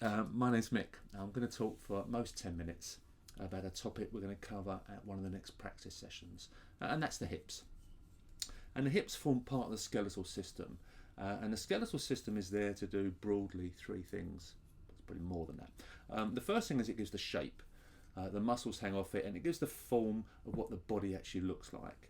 My name's Mick. I'm going to talk for most 10 minutes about a topic we're going to cover at one of the next practice sessions, and that's the hips. And the hips form part of the skeletal system, and the skeletal system is there to do broadly three things. It's probably more than that. The first thing is it gives the shape. The muscles hang off it, and it gives the form of what the body actually looks like.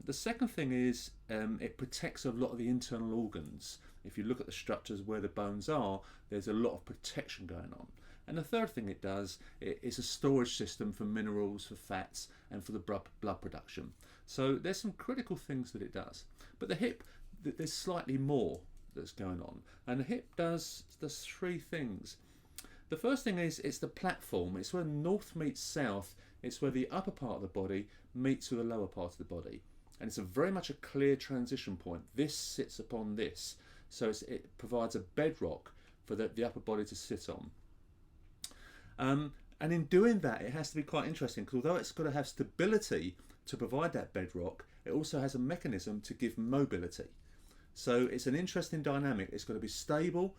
The second thing is it protects a lot of the internal organs. If you look at the structures where the bones are, there's a lot of protection going on. And the third thing it does is a storage system for minerals, for fats, and for the blood production. So there's some critical things that it does. But the hip, there's slightly more that's going on. And the hip does three things. The first thing is it's the platform. It's where north meets south. It's where the upper part of the body meets with the lower part of the body. And it's very much a clear transition point. This sits upon this. So it provides a bedrock for the upper body to sit on. And in doing that, it has to be quite interesting, because although it's got to have stability to provide that bedrock, it also has a mechanism to give mobility. So it's an interesting dynamic. It's got to be stable,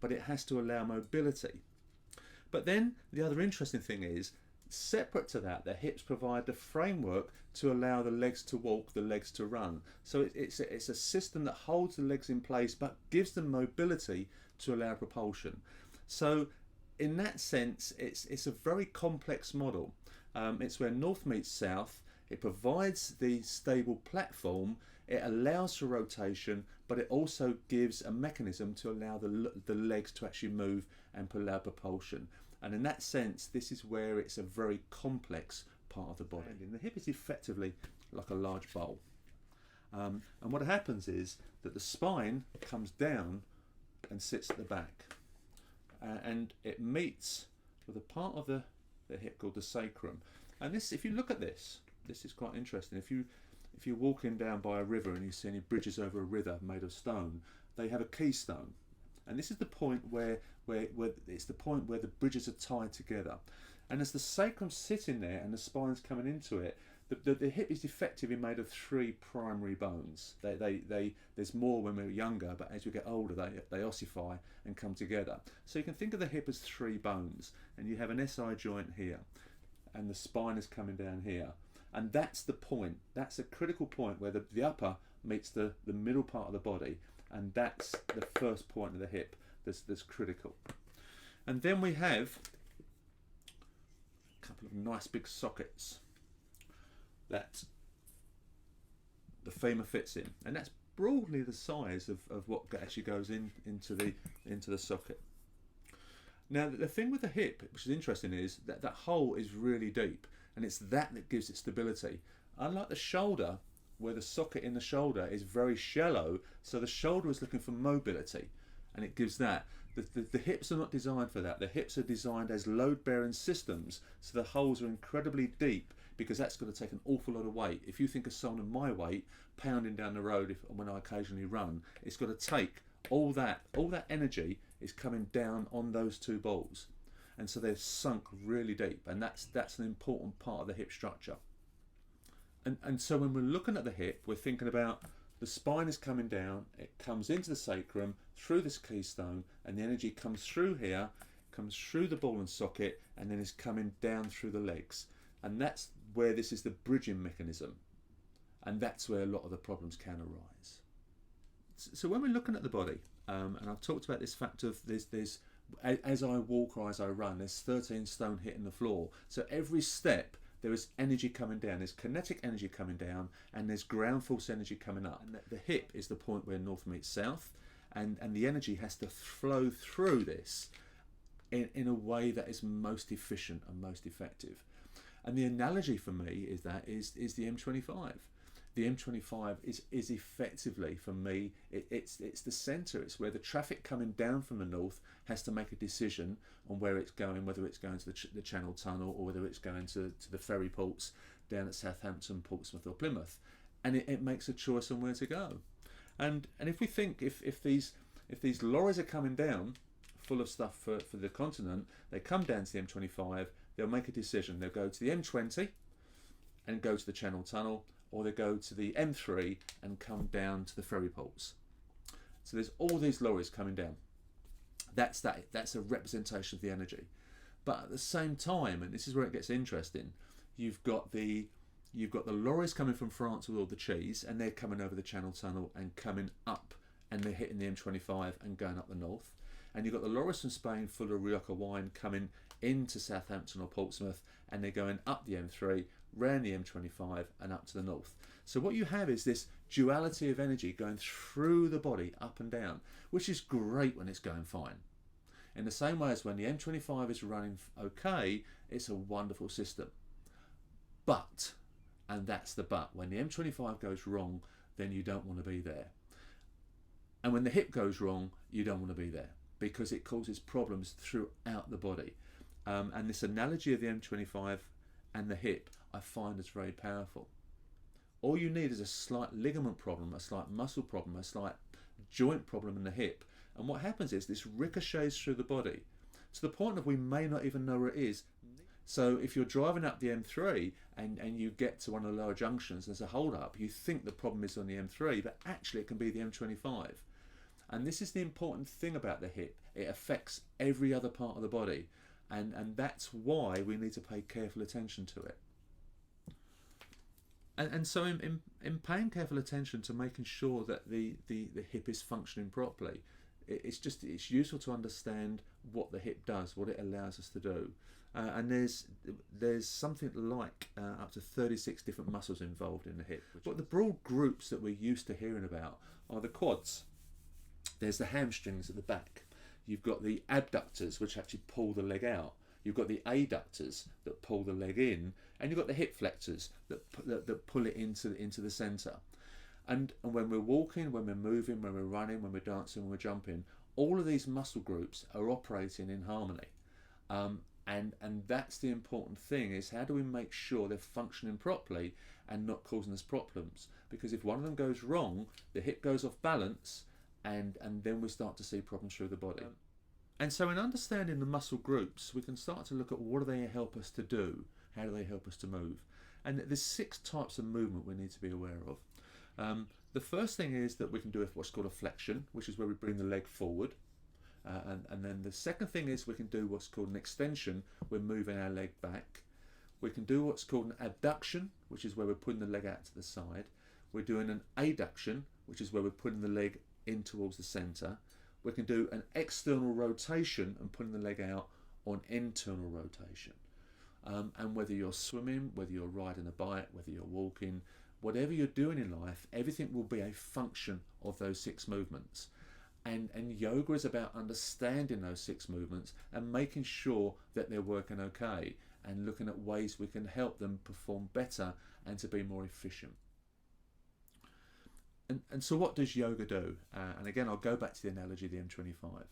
but it has to allow mobility. But then the other interesting thing is, separate to that, the hips provide the framework to allow the legs to walk, the legs to run. So it's a system that holds the legs in place but gives them mobility to allow propulsion. So in that sense, it's a very complex model. It's where north meets south. It provides the stable platform. It allows for rotation, but it also gives a mechanism to allow the legs to actually move and allow propulsion. And in that sense, this is where it's a very complex part of the body. And the hip is effectively like a large bowl. And what happens is that the spine comes down and sits at the back. And it meets with a part of the hip called the sacrum. And this, if you look at this is quite interesting. If you're walking down by a river and you see any bridges over a river made of stone, they have a keystone. And this is the point where it's the point where the bridges are tied together. And as the sacrum's sitting there and the spine's coming into it, the hip is effectively made of three primary bones. There's more when we're younger, but as we get older, they ossify and come together. So you can think of the hip as three bones, and you have an SI joint here, and the spine is coming down here. And that's the point. That's a critical point where the upper meets the middle part of the body, and that's the first point of the hip that's critical. And then we have a couple of nice big sockets that the femur fits in, and that's broadly the size of what actually goes into the socket. Now the thing with the hip, which is interesting, is that hole is really deep, and it's that gives it stability. Unlike the shoulder, where the socket in the shoulder is very shallow, so the shoulder is looking for mobility, and it gives that. The hips are not designed for that. The hips are designed as load-bearing systems, so the holes are incredibly deep, because that's got to take an awful lot of weight. If you think of someone of my weight pounding down the road, when I occasionally run, it's got to take all that energy is coming down on those two balls, and so they're sunk really deep, and that's an important part of the hip structure. And so when we're looking at the hip, we're thinking about the spine is coming down, it comes into the sacrum through this keystone, and the energy comes through here, comes through the ball and socket, and then is coming down through the legs. And that's where this is the bridging mechanism, and that's where a lot of the problems can arise. So when we're looking at the body, and I've talked about this fact of there's as I walk or as I run, there's 13 stone hitting the floor. So every step there is energy coming down, there's kinetic energy coming down, and there's ground force energy coming up. And the hip is the point where north meets south, and the energy has to flow through this in a way that is most efficient and most effective. And the analogy for me is the M25. The M25 is effectively, for me, it's the centre. It's where the traffic coming down from the north has to make a decision on where it's going, whether it's going to the Channel Tunnel or whether it's going to the ferry ports down at Southampton, Portsmouth or Plymouth. And it makes a choice on where to go. And if we think, if these lorries are coming down full of stuff for the continent, they come down to the M25, they'll make a decision. They'll go to the M20 and go to the Channel Tunnel, or they go to the M3 and come down to the ferry ports. So there's all these lorries coming down. That's a representation of the energy. But at the same time, and this is where it gets interesting, you've got the lorries coming from France with all the cheese, and they're coming over the Channel Tunnel and coming up, and they're hitting the M25 and going up the north. And you've got the lorries from Spain full of Rioja wine coming into Southampton or Portsmouth, and they're going up the M3, round the M25 and up to the north. So what you have is this duality of energy going through the body up and down, which is great when it's going fine. In the same way as when the M25 is running okay, it's a wonderful system. But, and that's the but, when the M25 goes wrong, then you don't want to be there. And when the hip goes wrong, you don't want to be there, because it causes problems throughout the body. And this analogy of the M25 and the hip, I find is very powerful. All you need is a slight ligament problem, a slight muscle problem, a slight joint problem in the hip. And what happens is this ricochets through the body to the point of we may not even know where it is. So if you're driving up the M3 and you get to one of the lower junctions, there's a hold up, you think the problem is on the M3, but actually it can be the M25. And this is the important thing about the hip. It affects every other part of the body. And that's why we need to pay careful attention to it. And so in paying careful attention to making sure that the hip is functioning properly, it's useful to understand what the hip does, what it allows us to do. And there's something like up to 36 different muscles involved in the hip. But the broad groups that we're used to hearing about are the quads. There's the hamstrings at the back. You've got the abductors, which actually pull the leg out. You've got the adductors that pull the leg in, and you've got the hip flexors that pull it into the centre. And when we're walking, when we're moving, when we're running, when we're dancing, when we're jumping, all of these muscle groups are operating in harmony. And that's the important thing, is how do we make sure they're functioning properly and not causing us problems? Because if one of them goes wrong, the hip goes off balance, and then we start to see problems through the body. And so in understanding the muscle groups, we can start to look at what do they help us to do, how do they help us to move. And there's 6 types of movement we need to be aware of. The first thing is that we can do what's called a flexion, which is where we bring the leg forward. And then the second thing is we can do what's called an extension, we're moving our leg back. We can do what's called an abduction, which is where we're putting the leg out to the side. We're doing an adduction, which is where we're putting the leg in towards the centre. We can do an external rotation and putting the leg out on internal rotation. And whether you're swimming, whether you're riding a bike, whether you're walking, whatever you're doing in life, everything will be a function of those 6 movements. And yoga is about understanding those 6 movements and making sure that they're working okay, and looking at ways we can help them perform better and to be more efficient. And so what does yoga do? And again, I'll go back to the analogy of the M25.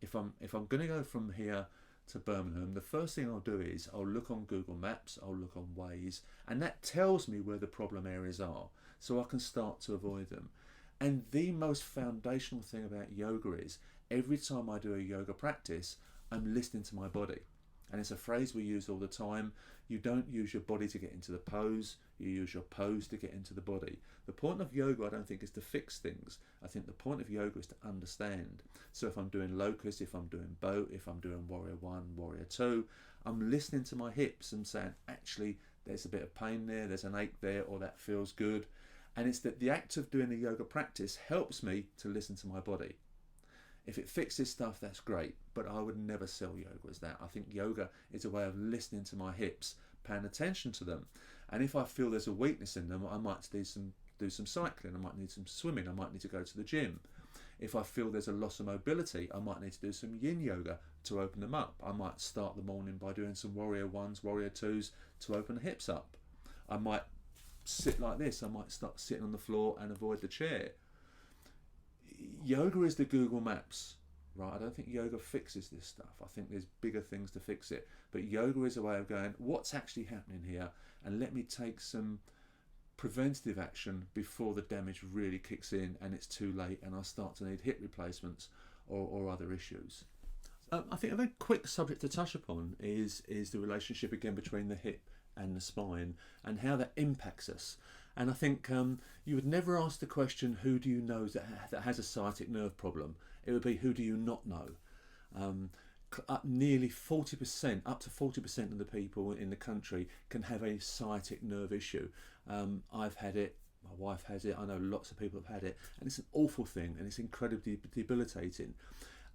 If I'm going to go from here to Birmingham, the first thing I'll do is I'll look on Google Maps, I'll look on Waze, and that tells me where the problem areas are, so I can start to avoid them. And the most foundational thing about yoga is every time I do a yoga practice, I'm listening to my body. And it's a phrase we use all the time. You don't use your body to get into the pose, you use your pose to get into the body. The point of yoga, I don't think, is to fix things. I think the point of yoga is to understand. So if I'm doing locust, if I'm doing boat, if I'm doing warrior 1, warrior 2, I'm listening to my hips and saying, actually, there's a bit of pain there, there's an ache there, or that feels good. And it's that the act of doing a yoga practice helps me to listen to my body. If it fixes stuff, that's great, but I would never sell yoga as that. I think yoga is a way of listening to my hips, paying attention to them. And if I feel there's a weakness in them, I might do some cycling, I might need some swimming, I might need to go to the gym. If I feel there's a loss of mobility, I might need to do some yin yoga to open them up. I might start the morning by doing some warrior 1s, warrior 2s to open the hips up. I might sit like this, I might start sitting on the floor and avoid the chair. Yoga is the Google Maps, right? I don't think yoga fixes this stuff. I think there's bigger things to fix it. But yoga is a way of going, what's actually happening here? And let me take some preventative action before the damage really kicks in and it's too late and I start to need hip replacements or other issues. I think a very quick subject to touch upon is the relationship again between the hip and the spine and how that impacts us. And I think you would never ask the question, who do you know that has a sciatic nerve problem? It would be, who do you not know? Nearly 40%, up to 40% of the people in the country can have a sciatic nerve issue. I've had it, my wife has it, I know lots of people have had it, and it's an awful thing, and it's incredibly debilitating.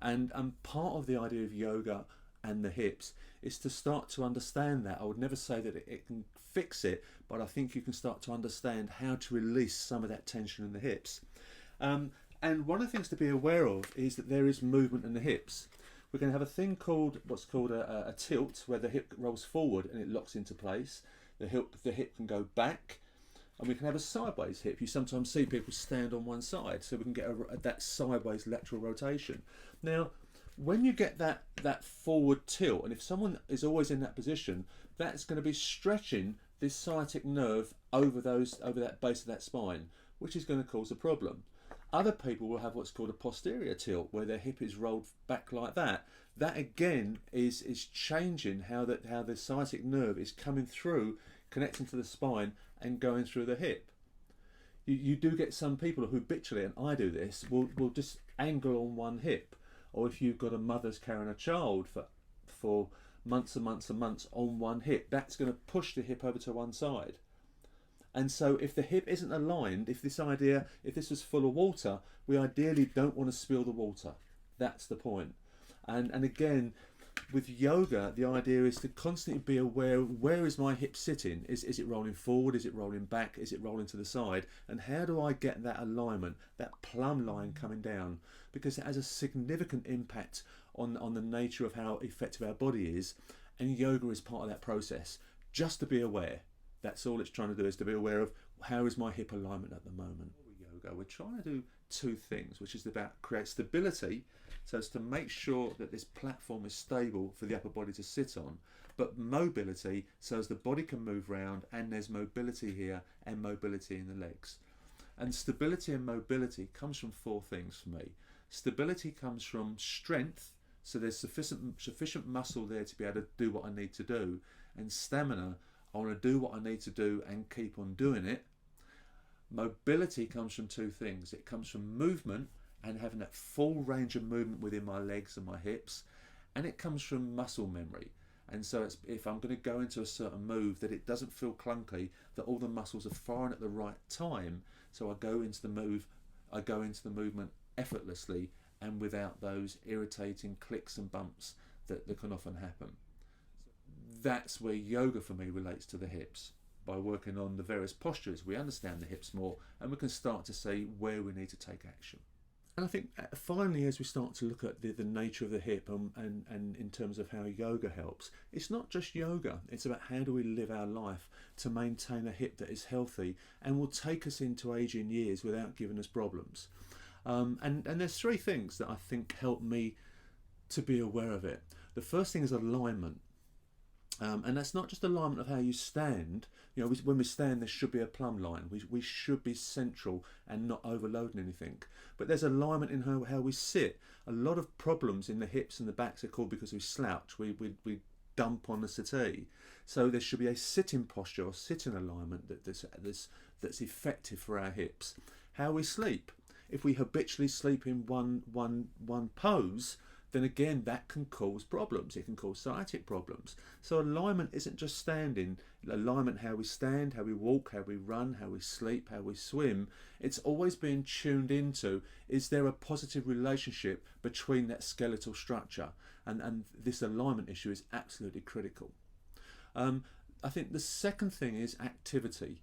And part of the idea of yoga and the hips is to start to understand that. I would never say that it can fix it, but I think you can start to understand how to release some of that tension in the hips. And one of the things to be aware of is that there is movement in the hips. We're going to have a thing called what's called a tilt, where the hip rolls forward and it locks into place. The hip can go back, and we can have a sideways hip. You sometimes see people stand on one side, so we can get that sideways lateral rotation. Now, when you get that forward tilt, and if someone is always in that position, that's going to be stretching this sciatic nerve over that base of that spine, which is going to cause a problem. Other people will have what's called a posterior tilt, where their hip is rolled back like that. That again is changing how the sciatic nerve is coming through, connecting to the spine and going through the hip. You do get some people who habitually, and I do this, will just angle on one hip. Or if you've got a mother's carrying a child for months and months and months on one hip, that's going to push the hip over to one side. And so if the hip isn't aligned, if this was full of water, we ideally don't want to spill the water. That's the point. And again, with yoga, the idea is to constantly be aware, where is my hip sitting? Is it rolling forward? Is it rolling back? Is it rolling to the side? And how do I get that alignment, that plumb line coming down? Because it has a significant impact on the nature of how effective our body is. And yoga is part of that process. Just to be aware. That's all it's trying to do, is to be aware of, how is my hip alignment at the moment. Yoga, we're trying to do two things, which is about create stability, so as to make sure that this platform is stable for the upper body to sit on, but mobility, so as the body can move around and there's mobility here and mobility in the legs. And stability and mobility comes from four things for me. Stability comes from strength, so there's sufficient muscle there to be able to do what I need to do, and stamina. I want to do what I need to do and keep on doing it. Mobility comes from two things. It comes from movement and having that full range of movement within my legs and my hips, and it comes from muscle memory. And so if I'm going to go into a certain move, that it doesn't feel clunky, that all the muscles are firing at the right time, so I go into the movement effortlessly and without those irritating clicks and bumps that can often happen. That's where yoga for me relates to the hips. By working on the various postures, we understand the hips more, and we can start to see where we need to take action. And I think finally, as we start to look at the nature of the hip and in terms of how yoga helps, it's not just yoga, it's about how do we live our life to maintain a hip that is healthy and will take us into aging years without giving us problems. And there's three things that I think help me to be aware of it. The first thing is alignment. And that's not just alignment of how you stand. You know, when we stand, there should be a plumb line. We should be central and not overloading anything. But there's alignment in how we sit. A lot of problems in the hips and the backs are called because we slouch. We dump on the settee. So there should be a sitting posture or sitting alignment that's effective for our hips. How we sleep. If we habitually sleep in one pose, then again that can cause problems. It can cause sciatic problems. So alignment isn't just standing. Alignment, how we stand, how we walk, how we run, how we sleep, how we swim. It's always being tuned into, is there a positive relationship between that skeletal structure? And this alignment issue is absolutely critical. I think the second thing is activity.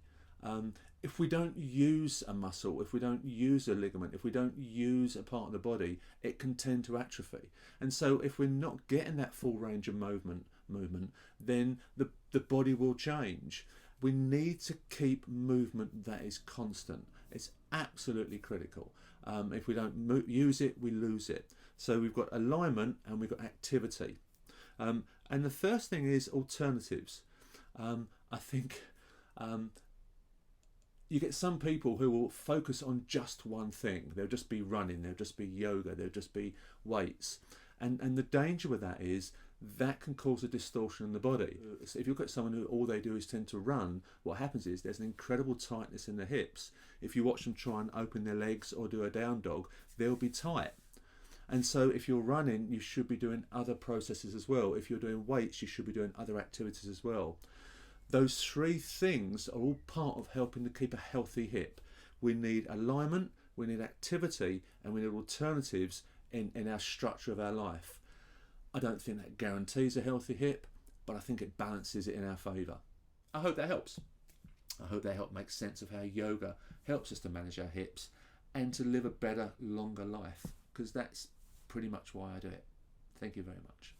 If we don't use a muscle, if we don't use a ligament, if we don't use a part of the body, it can tend to atrophy. And so if we're not getting that full range of movement, then the body will change. We need to keep movement that is constant. It's absolutely critical. If we don't use it, we lose it. So we've got alignment and we've got activity. And the first thing is alternatives. I think you get some people who will focus on just one thing. They'll just be running, they'll just be yoga, they'll just be weights. And the danger with that is that can cause a distortion in the body. So if you look at someone who all they do is tend to run, what happens is there's an incredible tightness in the hips. If you watch them try and open their legs or do a down dog, they'll be tight. And so if you're running, you should be doing other processes as well. If you're doing weights, you should be doing other activities as well. Those three things are all part of helping to keep a healthy hip. We need alignment, we need activity, and we need alternatives in our structure of our life. I don't think that guarantees a healthy hip, but I think it balances it in our favour. I hope that helps. I hope that helped make sense of how yoga helps us to manage our hips and to live a better, longer life, because that's pretty much why I do it. Thank you very much.